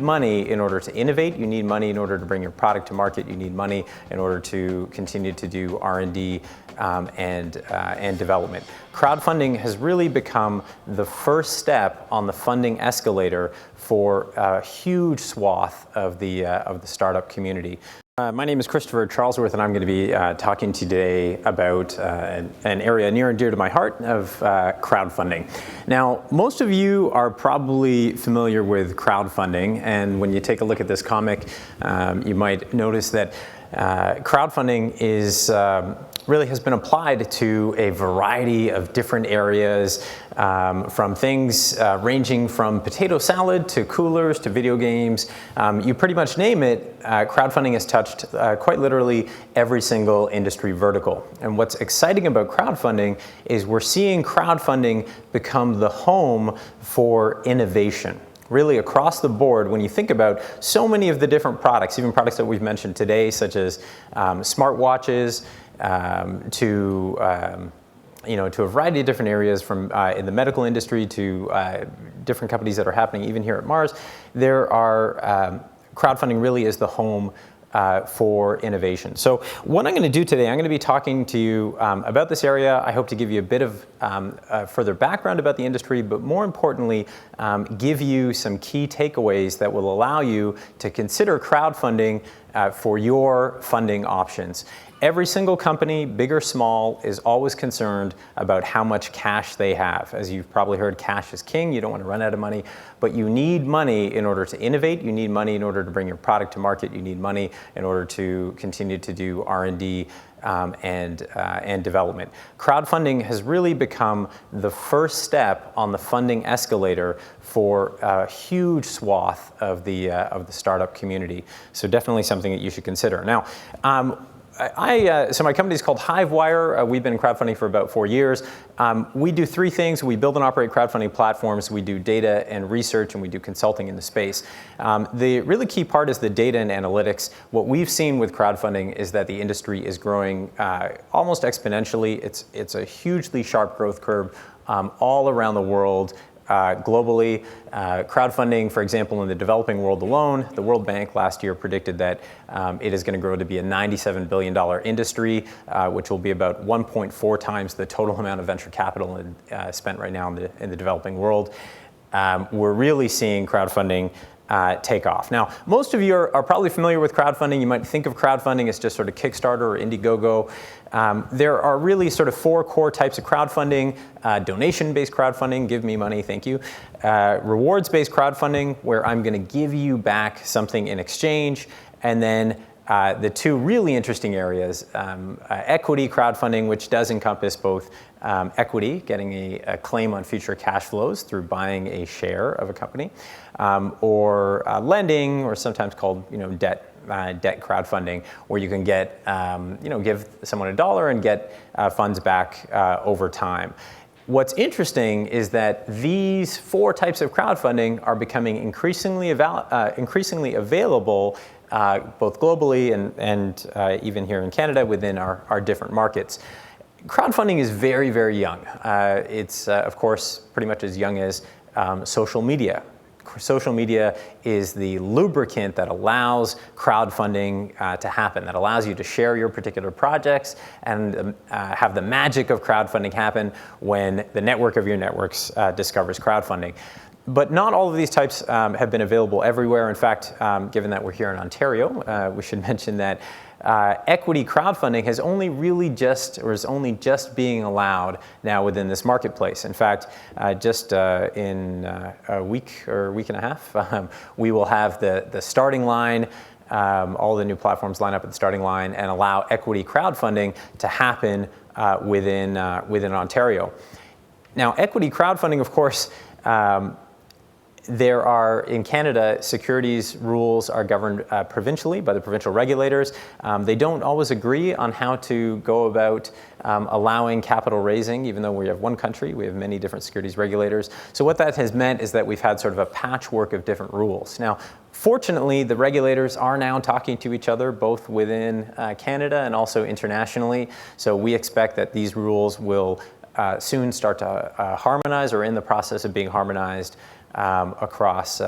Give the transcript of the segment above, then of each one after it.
money in order to innovate. You need money in order to bring your product to market. You need money in order to continue to do R&D and development. Crowdfunding has really become the first step on the funding escalator for a huge swath of the startup community. My name is Christopher Charlesworth, and I'm going to be talking today about an area near and dear to my heart of crowdfunding. Now, most of you are probably familiar with crowdfunding, and when you take a look at this comic, you might notice that crowdfunding is really has been applied to a variety of different areas, from things ranging from potato salad to coolers to video games. You pretty much name it, crowdfunding has touched quite literally every single industry vertical. And what's exciting about crowdfunding is we're seeing crowdfunding become the home for innovation. Really across the board, when you think about so many of the different products, even products that we've mentioned today, such as smartwatches, to a variety of different areas, from in the medical industry to different companies that are happening even here at Mars, there are crowdfunding really is the home for innovation. So what I'm going to do today, I'm going to be talking to you about this area. I hope to give you a bit of further background about the industry, but more importantly, give you some key takeaways that will allow you to consider crowdfunding for your funding options. Every single company, big or small, is always concerned about how much cash they have. As you've probably heard, cash is king. You don't want to run out of money, but you need money in order to innovate. You need money in order to bring your product to market. You need money in order to continue to do R&D and development. Crowdfunding has really become the first step on the funding escalator for a huge swath of the startup community. So definitely something that you should consider. Now, so my company is called Hivewire. We've been in crowdfunding for about 4 years. We do three things. We build and operate crowdfunding platforms. We do data and research, and we do consulting in the space. The really key part is the data and analytics. What we've seen with crowdfunding is that the industry is growing almost exponentially. It's a hugely sharp growth curve all around the world. Globally, crowdfunding, for example, in the developing world alone, the World Bank last year predicted that it is going to grow to be a $97 billion industry, which will be about 1.4 times the total amount of venture capital spent right now in the developing world. We're really seeing crowdfunding take off. Now, most of you are probably familiar with crowdfunding. You might think of crowdfunding as just sort of Kickstarter or Indiegogo. There are really sort of four core types of crowdfunding: donation-based crowdfunding, give me money, thank you; rewards-based crowdfunding, where I'm going to give you back something in exchange; and then the two really interesting areas, equity crowdfunding, which does encompass both equity, getting a claim on future cash flows through buying a share of a company, or lending, or sometimes called debt crowdfunding, where you can get give someone $1 and get funds back over time. What's interesting is that these four types of crowdfunding are becoming increasingly available both globally and even here in Canada within our different markets. Crowdfunding is very, very young. It's, of course, pretty much as young as social media. Social media is the lubricant that allows crowdfunding to happen, that allows you to share your particular projects and have the magic of crowdfunding happen when the network of your networks discovers crowdfunding. But not all of these types have been available everywhere. In fact, given that we're here in Ontario, we should mention that equity crowdfunding is only just being allowed now within this marketplace. In fact, just in a week or week and a half, we will have the starting line. All the new platforms line up at the starting line and allow equity crowdfunding to happen within Ontario. Now, equity crowdfunding, of course, there are, in Canada, securities rules are governed provincially by the provincial regulators. They don't always agree on how to go about allowing capital raising. Even though we have one country, we have many different securities regulators. So what that has meant is that we've had sort of a patchwork of different rules. Now, fortunately, the regulators are now talking to each other, both within Canada and also internationally. So we expect that these rules will soon start to harmonize, or in the process of being harmonized across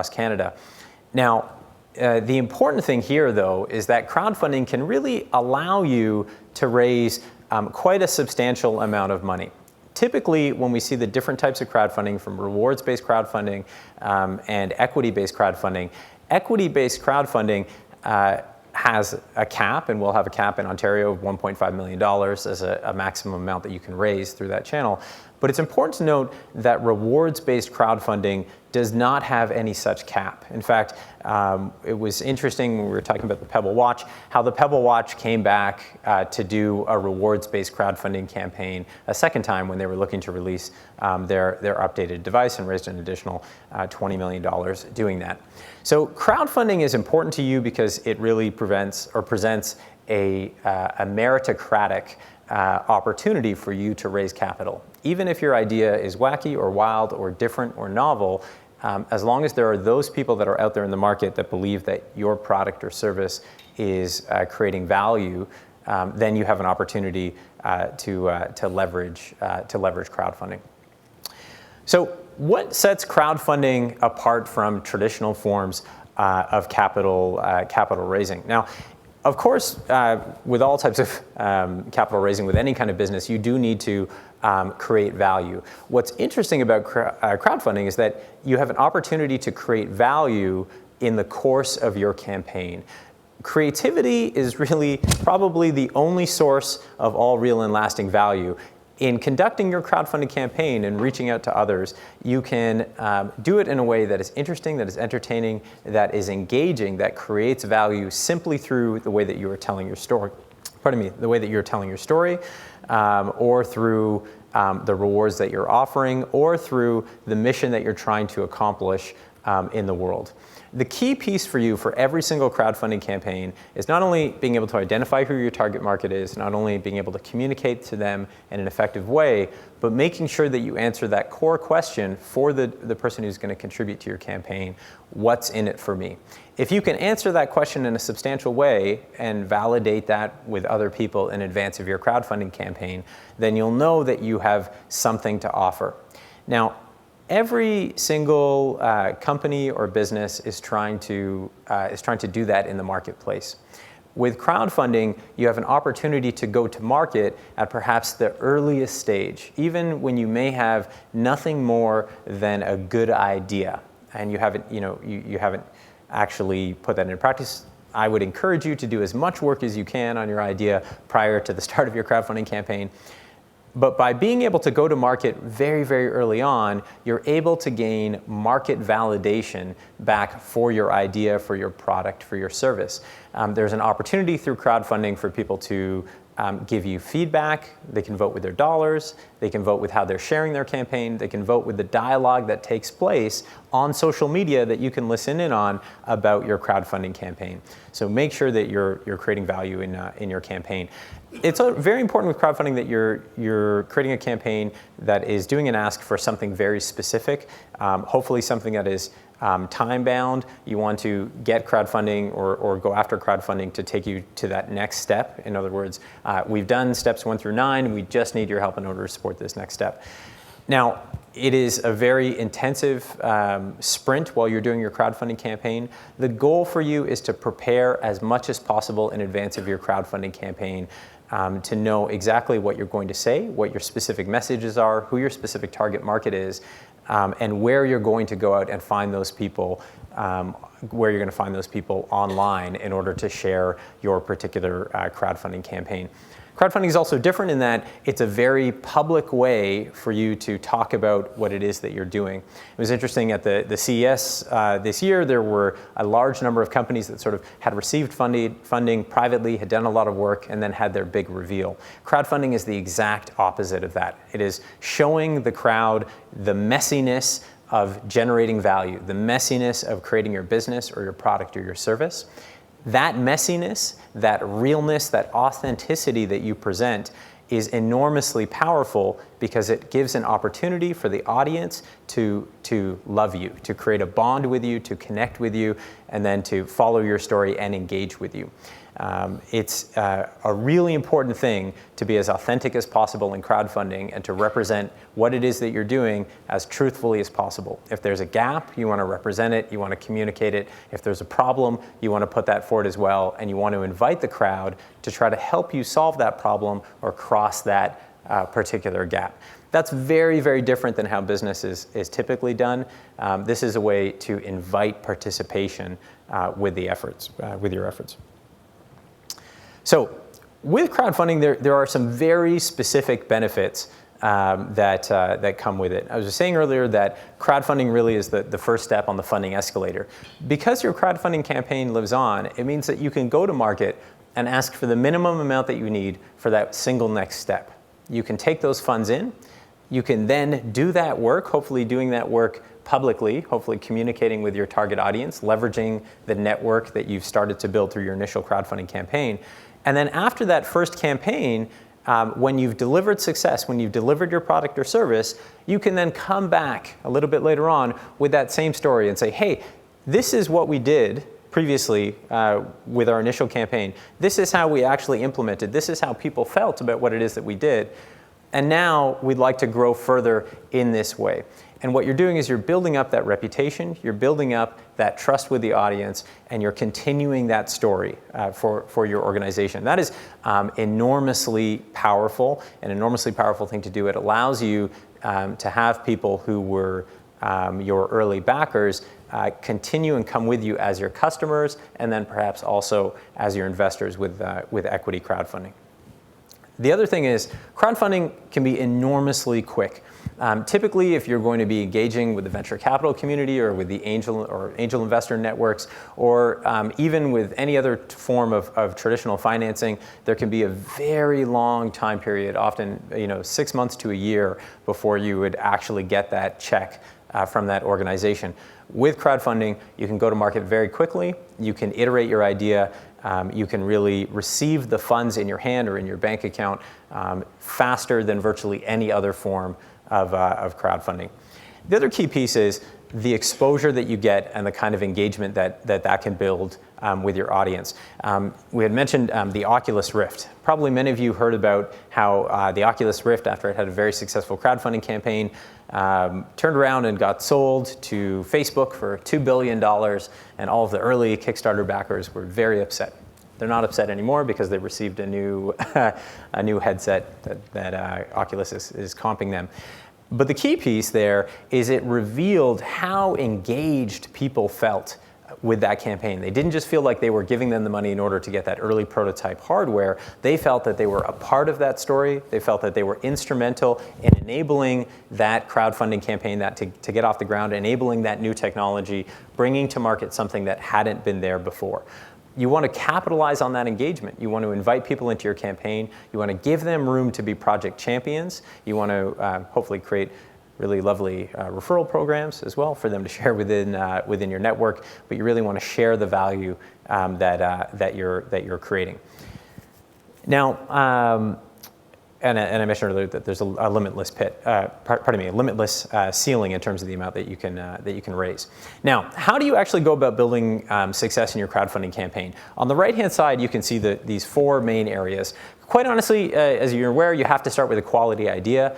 Canada. Now, the important thing here, though, is that crowdfunding can really allow you to raise quite a substantial amount of money. Typically, when we see the different types of crowdfunding, from rewards-based crowdfunding and equity-based crowdfunding has a cap, and we'll have a cap in Ontario of $1.5 million as a maximum amount that you can raise through that channel. But it's important to note that rewards-based crowdfunding does not have any such cap. In fact, it was interesting when we were talking about the Pebble Watch, how the Pebble Watch came back to do a rewards-based crowdfunding campaign a second time when they were looking to release their updated device, and raised an additional $20 million doing that. So crowdfunding is important to you because it really presents a meritocratic opportunity for you to raise capital. Even if your idea is wacky or wild or different or novel, as long as there are those people that are out there in the market that believe that your product or service is creating value, then you have an opportunity to leverage crowdfunding. So what sets crowdfunding apart from traditional forms of capital raising? Now, of course, with all types of capital raising, with any kind of business, you do need to create value. What's interesting about crowdfunding is that you have an opportunity to create value in the course of your campaign. Creativity is really probably the only source of all real and lasting value. In conducting your crowdfunding campaign and reaching out to others, you can do it in a way that is interesting, that is entertaining, that is engaging, that creates value simply through the way that you are telling your story. The way that you're telling your story, or through the rewards that you're offering, or through the mission that you're trying to accomplish in the world. The key piece for you for every single crowdfunding campaign is not only being able to identify who your target market is, not only being able to communicate to them in an effective way, but making sure that you answer that core question for the person who's going to contribute to your campaign: what's in it for me? If you can answer that question in a substantial way and validate that with other people in advance of your crowdfunding campaign, then you'll know that you have something to offer. Now, every single company or business is trying to do that in the marketplace. With crowdfunding, you have an opportunity to go to market at perhaps the earliest stage, even when you may have nothing more than a good idea, and you haven't actually put that into practice. I would encourage you to do as much work as you can on your idea prior to the start of your crowdfunding campaign. But by being able to go to market very, very early on, you're able to gain market validation back for your idea, for your product, for your service. There's an opportunity through crowdfunding for people to give you feedback. They can vote with their dollars. They can vote with how they're sharing their campaign. They can vote with the dialogue that takes place on social media that you can listen in on about your crowdfunding campaign. So make sure that you're creating value in your campaign. It's very important with crowdfunding that you're creating a campaign that is doing an ask for something very specific, hopefully something that is time-bound. You want to get crowdfunding or go after crowdfunding to take you to that next step. In other words, we've done steps 1 through 9. We just need your help in order to support this next step. Now, it is a very intensive sprint while you're doing your crowdfunding campaign. The goal for you is to prepare as much as possible in advance of your crowdfunding campaign to know exactly what you're going to say, what your specific messages are, who your specific target market is, and where you're going to go out and find those people, where you're going to find those people online in order to share your particular crowdfunding campaign. Crowdfunding is also different in that it's a very public way for you to talk about what it is that you're doing. It was interesting at the CES this year, there were a large number of companies that sort of had received funding privately, had done a lot of work, and then had their big reveal. Crowdfunding is the exact opposite of that. It is showing the crowd the messiness of generating value, the messiness of creating your business or your product or your service. That messiness, that realness, that authenticity that you present is enormously powerful because it gives an opportunity for the audience to love you, to create a bond with you, to connect with you, and then to follow your story and engage with you. It's a really important thing to be as authentic as possible in crowdfunding and to represent what it is that you're doing as truthfully as possible. If there's a gap, you want to represent it, you want to communicate it. If there's a problem, you want to put that forward as well, and you want to invite the crowd to try to help you solve that problem or cross that particular gap. That's very, very different than how business is typically done. This is a way to invite participation with your efforts. So with crowdfunding, there are some very specific benefits that come with it. I was just saying earlier that crowdfunding really is the first step on the funding escalator. Because your crowdfunding campaign lives on, it means that you can go to market and ask for the minimum amount that you need for that single next step. You can take those funds in. You can then do that work, hopefully doing that work publicly, hopefully communicating with your target audience, leveraging the network that you've started to build through your initial crowdfunding campaign. And then after that first campaign, when you've delivered success, when you've delivered your product or service, you can then come back a little bit later on with that same story and say, hey, this is what we did previously with our initial campaign. This is how we actually implemented. This is how people felt about what it is that we did. And now we'd like to grow further in this way. And what you're doing is you're building up that reputation, you're building up that trust with the audience, and you're continuing that story for your organization. That is enormously powerful, an enormously powerful thing to do. It allows you to have people who were your early backers continue and come with you as your customers, and then perhaps also as your investors with equity crowdfunding. The other thing is crowdfunding can be enormously quick. Typically, if you're going to be engaging with the venture capital community or with the angel investor networks, or even with any other form of traditional financing, there can be a very long time period, often 6 months to a year, before you would actually get that check from that organization. With crowdfunding, you can go to market very quickly. You can iterate your idea. You can really receive the funds in your hand or in your bank account faster than virtually any other form of crowdfunding. The other key piece is the exposure that you get and the kind of engagement that can build with your audience. We had mentioned the Oculus Rift. Probably many of you heard about how the Oculus Rift, after it had a very successful crowdfunding campaign, turned around and got sold to Facebook for $2 billion, and all of the early Kickstarter backers were very upset. They're not upset anymore because they received a new headset that Oculus is comping them. But the key piece there is it revealed how engaged people felt with that campaign. They didn't just feel like they were giving them the money in order to get that early prototype hardware. They felt that they were a part of that story. They felt that they were instrumental in enabling that crowdfunding campaign to get off the ground, enabling that new technology, bringing to market something that hadn't been there before. You want to capitalize on that engagement. You want to invite people into your campaign. You want to give them room to be project champions. You want to hopefully create really lovely referral programs as well for them to share within your network. But you really want to share the value that you're creating. Now, and I mentioned earlier that there's a limitless limitless ceiling in terms of the amount that you can raise. Now, how do you actually go about building success in your crowdfunding campaign? On the right-hand side, you can see these four main areas. Quite honestly, as you're aware, you have to start with a quality idea.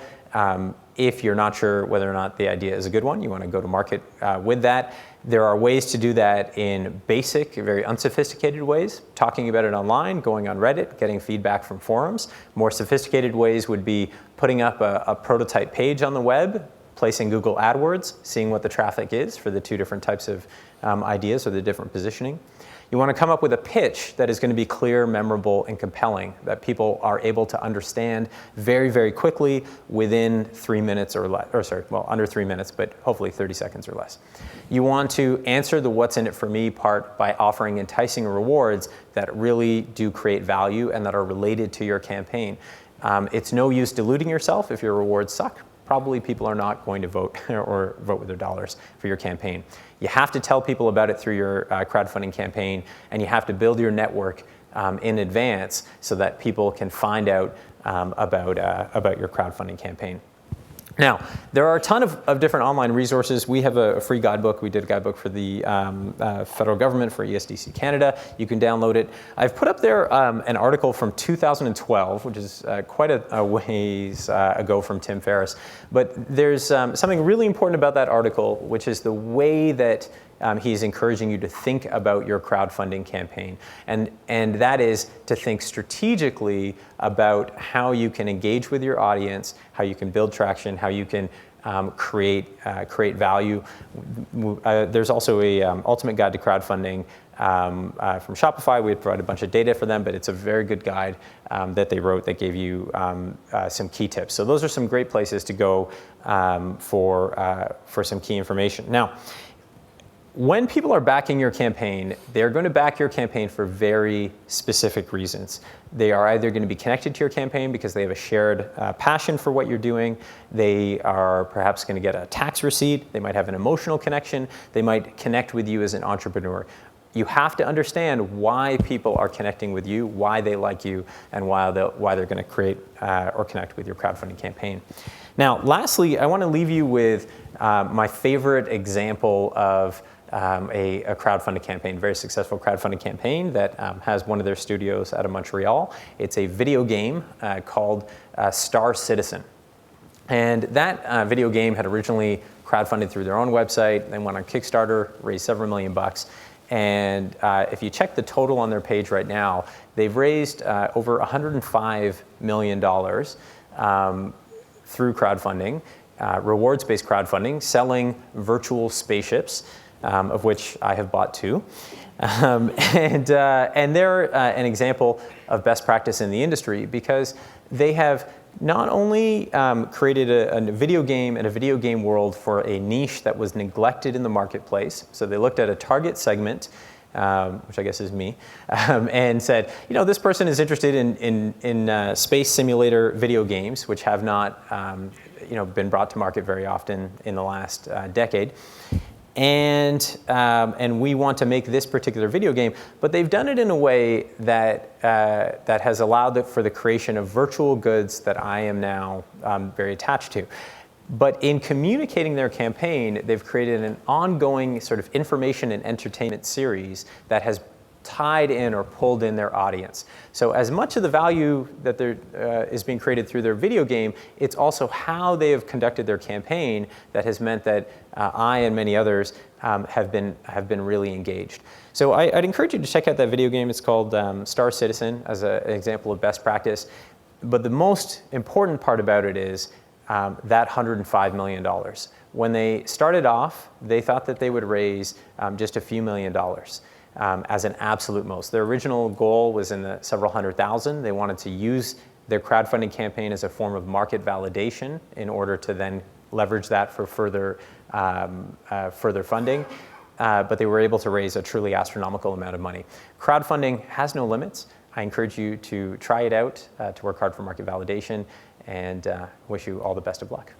If you're not sure whether or not the idea is a good one, you want to go to market with that. There are ways to do that in basic, very unsophisticated ways, talking about it online, going on Reddit, getting feedback from forums. More sophisticated ways would be putting up a prototype page on the web, placing Google AdWords, seeing what the traffic is for the two different types of ideas or the different positioning. You want to come up with a pitch that is going to be clear, memorable, and compelling, that people are able to understand very, very quickly within 3 minutes or less, under 3 minutes, but hopefully 30 seconds or less. You want to answer the what's in it for me part by offering enticing rewards that really do create value and that are related to your campaign. It's no use deluding yourself if your rewards suck. Probably people are not going to vote or vote with their dollars for your campaign. You have to tell people about it through your crowdfunding campaign, and you have to build your network in advance so that people can find out about your crowdfunding campaign. Now, there are a ton of different online resources. We have a free guidebook. We did a guidebook for the federal government, for ESDC Canada. You can download it. I've put up there an article from 2012, which is quite a ways ago from Tim Ferriss. But there's something really important about that article, which is the way that he's encouraging you to think about your crowdfunding campaign. And that is to think strategically about how you can engage with your audience, how you can build traction, how you can create value. There's also a ultimate guide to crowdfunding from Shopify. We provide a bunch of data for them, but it's a very good guide that they wrote that gave you some key tips. So those are some great places to go for some key information. Now, when people are backing your campaign, they're going to back your campaign for very specific reasons. They are either going to be connected to your campaign because they have a shared passion for what you're doing. They are perhaps going to get a tax receipt. They might have an emotional connection. They might connect with you as an entrepreneur. You have to understand why people are connecting with you, why they like you, and why they're going to create or connect with your crowdfunding campaign. Now, lastly, I want to leave you with my favorite example of a crowdfunding campaign, very successful crowdfunding campaign that has one of their studios out of Montreal. It's a video game called Star Citizen. And that video game had originally crowdfunded through their own website, then went on Kickstarter, raised several $million. And if you check the total on their page right now, they've raised over $105 million through crowdfunding, rewards-based crowdfunding, selling virtual spaceships, of which I have bought 2. And they're an example of best practice in the industry because they have not only created a video game and a video game world for a niche that was neglected in the marketplace. So they looked at a target segment, which I guess is me, and said, this person is interested in space simulator video games, which have not been brought to market very often in the last decade. And we want to make this particular video game, but they've done it in a way that has allowed for the creation of virtual goods that I am now very attached to. But in communicating their campaign, they've created an ongoing sort of information and entertainment series that has tied in or pulled in their audience. So as much of the value that is being created through their video game, it's also how they have conducted their campaign that has meant that I and many others have been really engaged. So I'd encourage you to check out that video game. It's called Star Citizen as an example of best practice. But the most important part about it is that $105 million. When they started off, they thought that they would raise just a few $1,000,000. As an absolute most. Their original goal was in the several hundred thousand. They wanted to use their crowdfunding campaign as a form of market validation in order to then leverage that for further funding. But they were able to raise a truly astronomical amount of money. Crowdfunding has no limits. I encourage you to try it out, to work hard for market validation, and wish you all the best of luck.